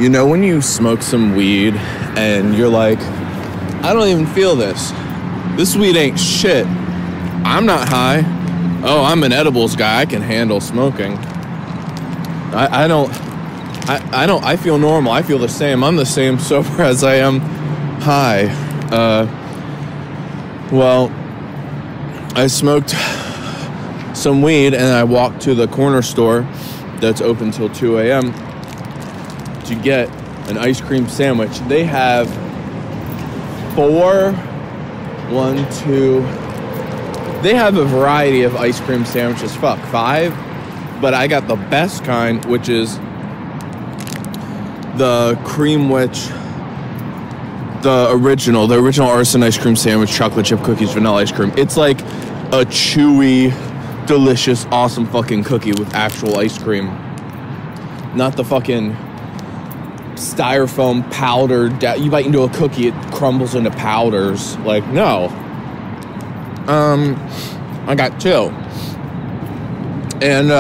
You know when you smoke some weed and you're like, I don't even feel this. This weed ain't shit. I'm not high. Oh, I'm an edibles guy. I can handle smoking. I feel normal. I feel the same. I'm the same sober as I am high. Well, I smoked some weed and I walked to the corner store that's open till 2 a.m. to get an ice cream sandwich. They have 4, 1, 2. They have a variety of ice cream sandwiches. 5. But I got the best kind, which is the cream witch, the original artisan ice cream sandwich, chocolate chip cookies, vanilla ice cream. It's like a chewy, delicious, awesome fucking cookie with actual ice cream. Not the fucking styrofoam powdered, you bite into a cookie, it crumbles into powders. Like, no. I got 2. And,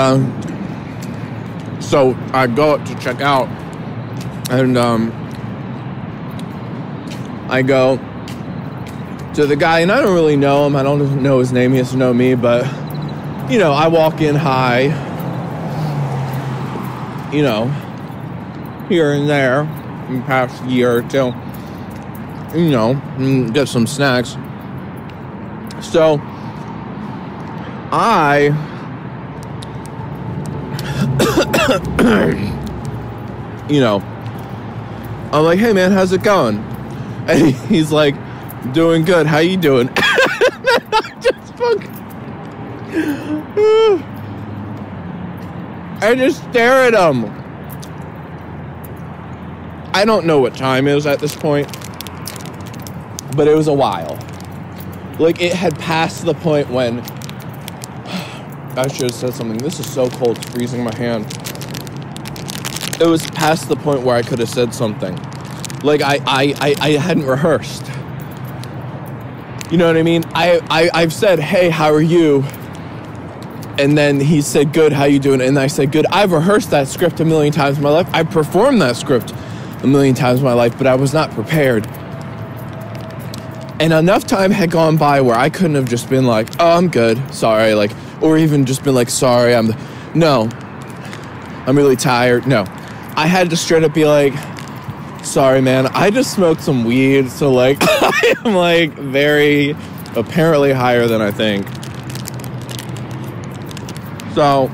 so I go up to check out, and, I go to the guy, and I don't really know him. I don't know his name. He has to know me, but, you know, I walk in high, you know, here and there in the past year or 2, you know, and get some snacks. So I you know, I'm like, hey man, how's it going? And he's like, doing good, how you doing? And then I just I just stare at him. I don't know what time it is at this point, but it was a while. Like, it had passed the point when I should have said something. This is so cold, it's freezing my hand. It was past the point where I could have said something. Like, I hadn't rehearsed. You know what I mean? I've said, hey, how are you? And then he said, good, how you doing? And I said, good. I've rehearsed that script a million times in my life. I performed that script a million times in my life, but I was not prepared. And enough time had gone by where I couldn't have just been like, oh, I'm good, sorry, like, or even just been like, sorry, no, I'm really tired. No, I had to straight up be like, sorry, man, I just smoked some weed, so, like, I am, like, very apparently higher than I think. So,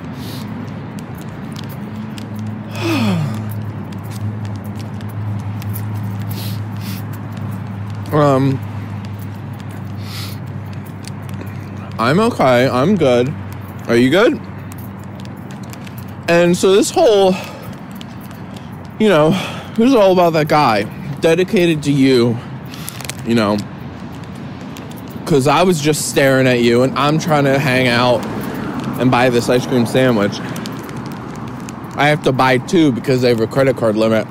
I'm okay, I'm good. Are you good? And so this whole, you know, it was all about that guy, dedicated to you, you know, because I was just staring at you and I'm trying to hang out and buy this ice cream sandwich. I have to buy 2 because they have a credit card limit,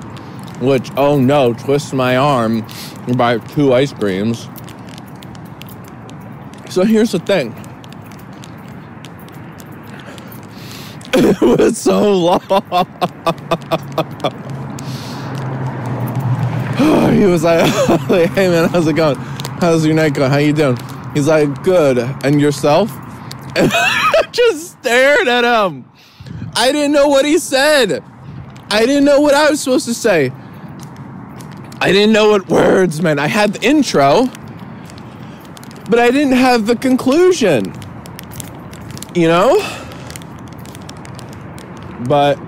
which, oh no, twist my arm and buy 2 ice creams. So here's the thing. It was so long. He was like, hey man, how's it going? How's your night going? How you doing? He's like, good. And yourself? And I just stared at him. I didn't know what he said. I didn't know what I was supposed to say. I didn't know what words meant. I had the intro, but I didn't have the conclusion. You know? But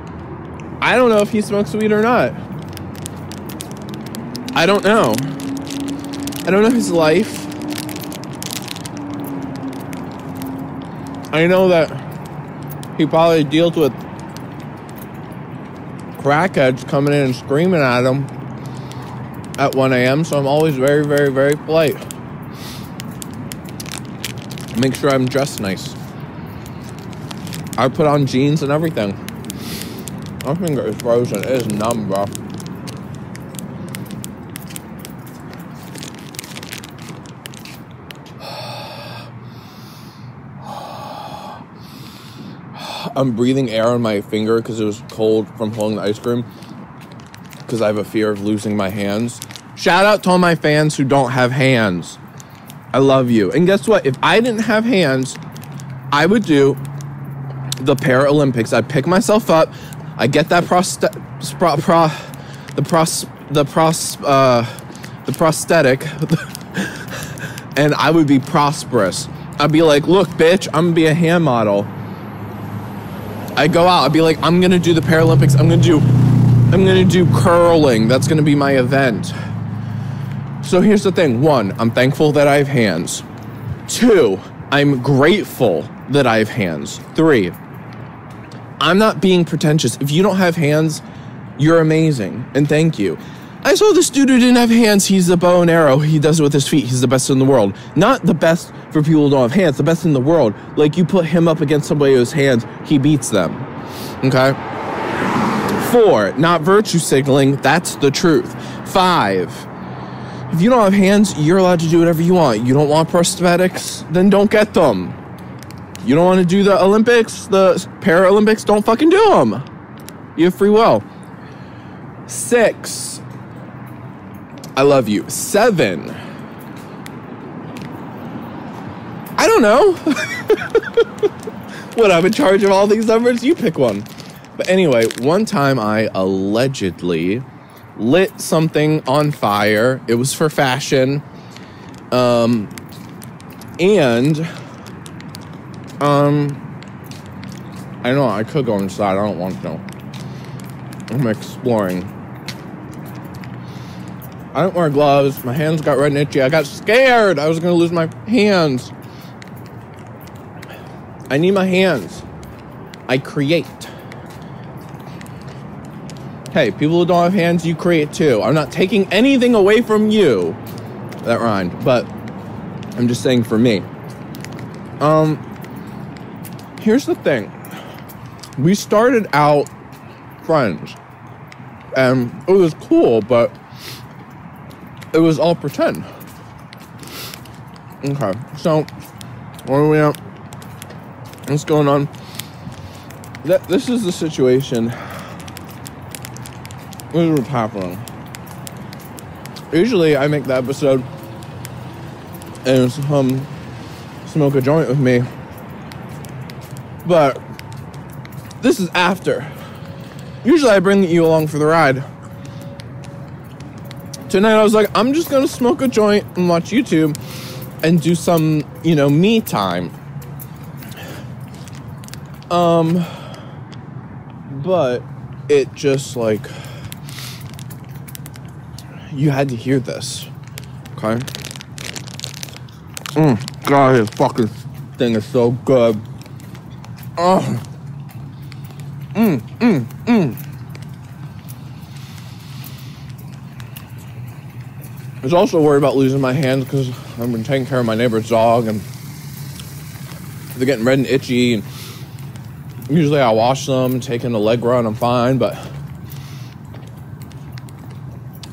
I don't know if he smokes weed or not. I don't know. I don't know his life. I know that he probably deals with crackheads coming in and screaming at him at 1 a.m. So I'm always very, very, very polite. Make sure I'm dressed nice. I put on jeans and everything. My finger is frozen. It is numb, bro. I'm breathing air on my finger because it was cold from holding the ice cream. because I have a fear of losing my hands. Shout out to all my fans who don't have hands. I love you. And guess what? If I didn't have hands, I would do the Paralympics. I'd pick myself up. I get that prosthetic, and I would be prosperous. I'd be like, look, bitch, I'm gonna be a hand model. I'd go out. I'd be like, I'm gonna do the Paralympics. I'm gonna do curling. That's gonna be my event. So here's the thing. 1, I'm thankful that I have hands. 2, I'm grateful that I have hands. 3, I'm not being pretentious. If you don't have hands, you're amazing. And thank you. I saw this dude who didn't have hands. He's a bow and arrow. He does it with his feet. He's the best in the world. Not the best for people who don't have hands. The best in the world. Like, you put him up against somebody who has hands, he beats them. Okay? 4, not virtue signaling. That's the truth. 5, if you don't have hands, you're allowed to do whatever you want. You don't want prosthetics? Then don't get them. You don't want to do the Olympics, the Paralympics? Don't fucking do them. You have free will. 6, I love you. 7, I don't know. What, I'm in charge of all these numbers? You pick one. But anyway, one time I allegedly lit something on fire. It was for fashion. And I know I could go inside. I don't want to. I'm exploring. I didn't wear gloves. My hands got red and itchy. I got scared. I was going to lose my hands. I need my hands. I create. Hey, people who don't have hands, you create too. I'm not taking anything away from you. That rhymed, but I'm just saying for me. Here's the thing. We started out friends, and it was cool, but it was all pretend. Okay, so where are we at? What's going on? This is the situation. This is what's happening. Usually I make the episode and smoke a joint with me, but this is after. Usually I bring you along for the ride. Tonight I was like, I'm just gonna smoke a joint and watch YouTube and do some, me time. But it just like, you had to hear this, okay? God, this fucking thing is so good. Oh. I was also worried about losing my hands because I've been taking care of my neighbor's dog and they're getting red and itchy, and usually I wash them, taking a leg run, I'm fine, but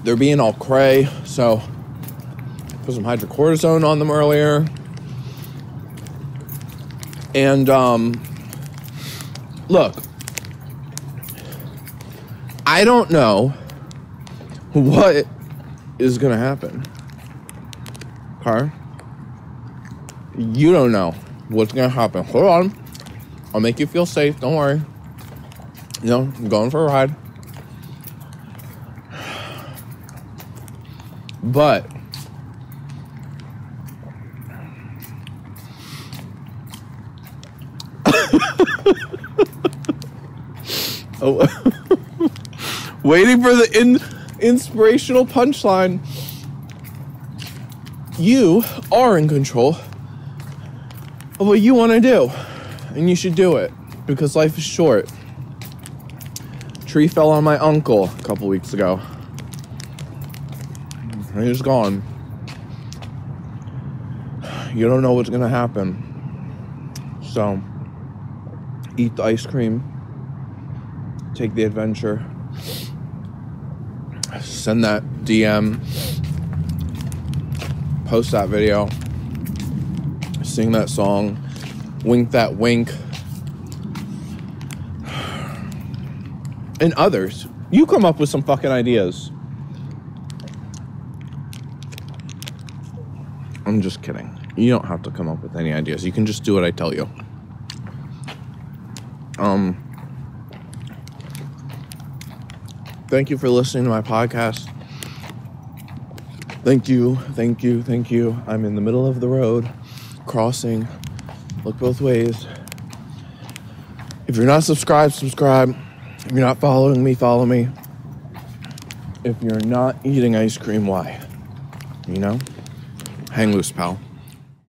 they're being all cray, so put some hydrocortisone on them earlier. And look, I don't know what is gonna happen. Okay? You don't know what's gonna happen. Hold on. I'll make you feel safe. Don't worry. I'm going for a ride. But waiting for the inspirational punchline. You are in control of what you want to do, and you should do it because life is short. Tree fell on my uncle a couple weeks ago. He's gone. You don't know what's gonna happen. So, eat the ice cream. Take the adventure. Send that DM. Post that video. Sing that song. Wink that wink. And others. You come up with some fucking ideas. I'm just kidding. You don't have to come up with any ideas. You can just do what I tell you. Thank you for listening to my podcast. Thank you. I'm in the middle of the road, crossing. Look both ways. If you're not subscribed, subscribe. If you're not following me, follow me. If you're not eating ice cream, why? You know? Hang loose, pal.